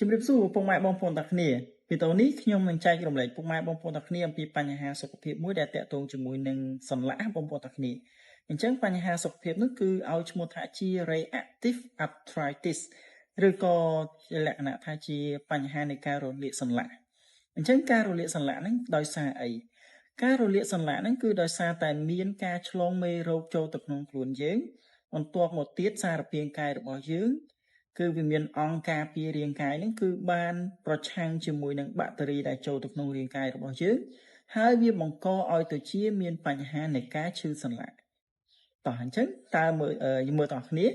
ជំរាបសួរពុកម៉ែបងប្អូនទាំងគ្នាវីដេអូនេះខ្ញុំនឹងចែករំលែកពុកម៉ែបងប្អូនទាំងគ្នាអំពីបញ្ហាសុខភាពមួយដែលតាក់ទងជាមួយនឹងសន្លាក់បងប្អូនទាំងគ្នាអញ្ចឹងបញ្ហាសុខភាពនោះគឺឲ្យឈ្មោះថាជា reactive arthritis ឬក៏ជាលក្ខណៈថាជាបញ្ហានៃការរលាកសន្លាក់អញ្ចឹងការរលាកសន្លាក់ហ្នឹងដោយសារអីការរលាកសន្លាក់ហ្នឹងគឺដោយសារតែមានការឆ្លងមេរោគចូលទៅក្នុងខ្លួនយើងបន្ទាប់មកទៀតសារពាង្គកាយរបស់យើងគឺវាមានអង្គការពាររាងកាយហ្នឹងគឺបានប្រឆាំងជាមួយនឹងបាក់តេរីដែលចូលទៅក្នុងរាងកាយរបស់យើងហើយវាបង្កឲ្យទៅជាមានបញ្ហានៃការឈឺសន្លាក់តោះអញ្ចឹងតើមើលតោះគ្នា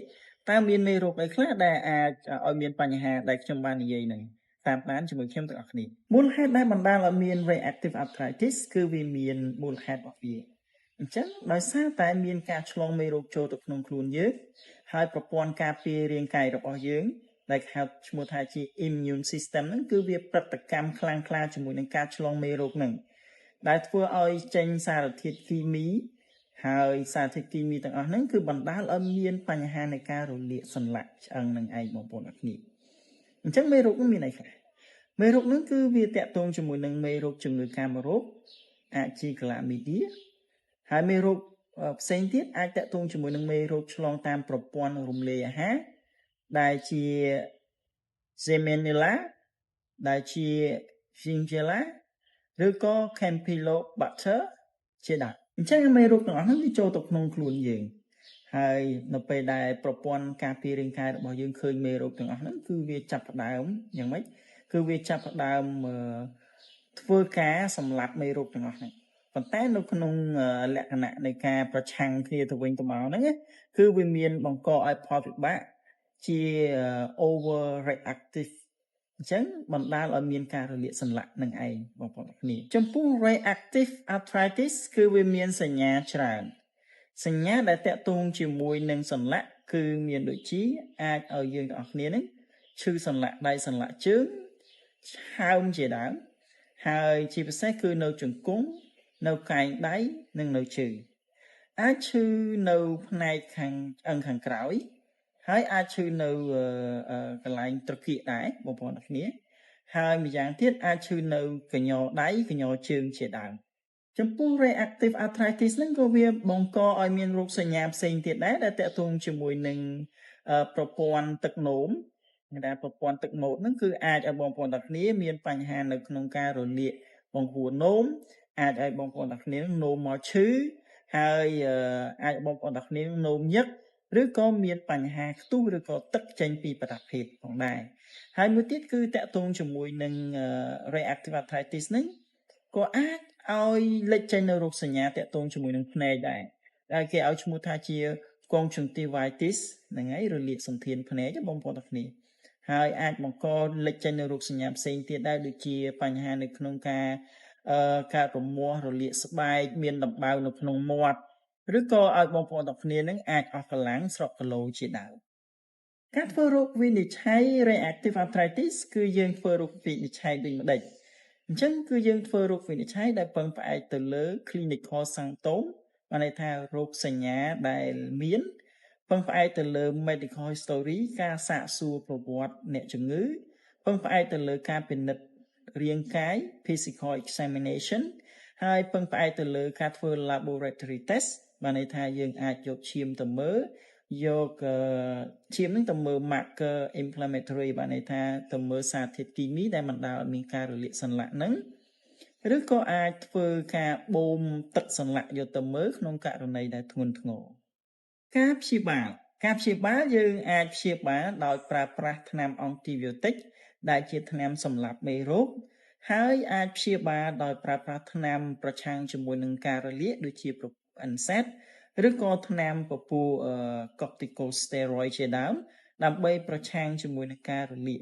តើមានមេរោគអីខ្លះដែលអាចឲ្យមានបញ្ហាដែលខ្ញុំបាននិយាយហ្នឹងតាមដានជាមួយខ្ញុំទាំងអស់គ្នាមូលហេតុដែលបណ្ដាលឲ្យមាន reactive arthritis គឺវាមានមូលហេតុរបស់វាអញ្ចឹងដោយសារតែមានការឆ្លងមេរោគចូលទៅក្នុងខ្លួនយើងហើយប្រព័ន្ធការពាររាងកាយរបស់យើងដែលហៅឈ្មោះថាជា immune system ហ្នឹងគឺវាប្រតិកម្មខ្លាំងក្លាជាមួយនឹងការឆ្លងមេរោគហ្នឹងដែលធ្វើឲ្យចេញសារធាតុគីមីហើយសារធាតុគីមីទាំងអស់ហ្នឹងគឺបណ្ដាលឲ្យមានបញ្ហានៃការរលាកសន្លាក់ឆ្អឹងនឹងឯងបងប្អូនអរគ្នាអញ្ចឹងមេរោគហ្នឹងមានអីខ្លះមេរោគហ្នឹងគឺវាតាក់ទងជាមួយនឹងមេរោគជំងឺកាមរោគអាចជា Chlamydia ហើយមេរោគផ្សេងទៀតអាចតាក់ទងជាមួយនឹងមេរោគឆ្លងតាមប្រព័ន្ធរំលាយអាហារដែលជា Salmonella ដែលជា Shigella ឬក៏ Campylobacter ជាដើមអញ្ចឹងមេរោគទាំងអស់ហ្នឹងវាចូលទៅក្នុងខ្លួនយើងហើយនៅពេលដែលប្រព័ន្ធការពាររាងកាយរបស់យើងឃើញមេរោគទាំងអស់ហ្នឹងគឺវាចាប់ផ្ដើមយ៉ាងម៉េចគឺវាចាប់ផ្ដើមធ្វើការសម្លាប់មេរោគទាំងអស់ហ្នឹងប៉ុន្តែនៅក្នុងលក្ខណៈនៃការប្រឆាំងគ្នាទៅវិញទៅមកហ្នឹងគឺវាមានបង្កឲ្យផលវិបាកជា overreactive អញ្ចឹងបណ្ដាលឲ្យមានការរលាកសន្លាក់នឹងឯងបងប្អូនទាំងគ្នាចំពោះ reactive arthritis គឺវាមានសញ្ញាច្រើនសញ្ញាដែលតាក់ទងជាមួយនឹងសន្លាក់គឺមានដូចជាអាចឲ្យយើងទាំងអស់គ្នានឹងឈឺសន្លាក់ដៃសន្លាក់ជើងហើមជាដើមហើយជាពិសេសគឺនៅជង្គង់នៅកែងដៃនិងនៅជើងអាចឈឺនៅផ្នែកខាងឆ្អឹងខាងក្រោយហើយអាចឈឺនៅកន្លែងត្រគាកដែរបងប្អូនទាំងគ្នាហើយម្យ៉ាងទៀតអាចឈឺនៅកញ្ញដៃកញ្ញជើងជាដើមចំពោះ reactive arthritis ហ្នឹងក៏វាបង្កឲ្យមានរោគសញ្ញាផ្សេងទៀតដែរដែលតាក់ទងជាមួយនឹងប្រព័ន្ធទឹកនោមដែលប្រព័ន្ធទឹកនោមហ្នឹងគឺអាចឲ្យបងប្អូនទាំងគ្នាមានបញ្ហានៅក្នុងការរលាកបង្ហួរនោមអាចឲ្យបងប្អូនទាំងគ្នានោមមកឈឺហើយអាចបងប្អូនទាំងគ្នានោមញឹកឬក៏មានបញ្ហាខ្ទុះឬក៏ទឹកចេញពីប្រដាប់ភេទផងដែរហើយមួយទៀតគឺតាក់ទងជាមួយនឹង reactive arthritis ហ្នឹងក៏អាចឲ្យលេចចេញនៅរោគសញ្ញាតាក់ទងជាមួយនឹងភ្នែកដែរដែលគេឲ្យឈ្មោះថាជា conjunctivitis ហ្នឹងហើយរលាកសន្ធានភ្នែកបងប្អូនទាំងគ្នាហើយអាចបង្កលេចចេញនៅរោគសញ្ញាផ្សេងទៀតដែរដូចជាបញ្ហានៅក្នុងការកើតរមាស់រលាកស្បែកមានដំបៅនៅក្នុងមាត់ឬក៏ឲ្យបងប្អូនទាំងគ្នានឹងអាចអស់កម្លាំងស្រកគីឡូជាដើមការធ្វើរោគវិនិច្ឆ័យ reactive arthritis គឺយើងធ្វើរោគវិនិច្ឆ័យដូចម្ដេចអញ្ចឹងគឺយើងធ្វើរោគវិនិច្ឆ័យដែលពឹងផ្អែកទៅលើ clinical symptom បានន័យថារោគសញ្ញាដែលមានពឹងផ្អែកទៅលើ medical history ការសាកសួរប្រវត្តិអ្នកជំងឺពឹងផ្អែកទៅលើការពិនិត្យរាងកាយ physical examination ហើយពឹងផ្អែកទៅលើការធ្វើ laboratory test បានន័យថាយើងអាចយកឈាមទៅមើលយកឈាមនឹងទៅមើល marker inflammatory បានន័យថាទៅមើលសារធាតុគីមីដែលបណ្ដាលឲ្យមានការរលាកសន្លាក់ហ្នឹងឬក៏អាចធ្វើការបូមទឹកសន្លាក់យកទៅមើលក្នុងករណីដែលធ្ងន់ធ្ងរការព្យាបាលយើងអាចព្យាបាលដោយប្រើប្រាស់ថ្នាំអង់ទីប៊ីយោទិកដែលជាថ្នាំសម្លាប់មេរោគហើយអាចព្យាបាលដោយប្រើប្រាស់ថ្នាំប្រឆាំងជាមួយនឹងការរលាកដូចជា NSAID ឬក៏ថ្នាំពពុះ corticosteroid ជាដើមដើម្បីប្រឆាំងជាមួយនឹងការរលាក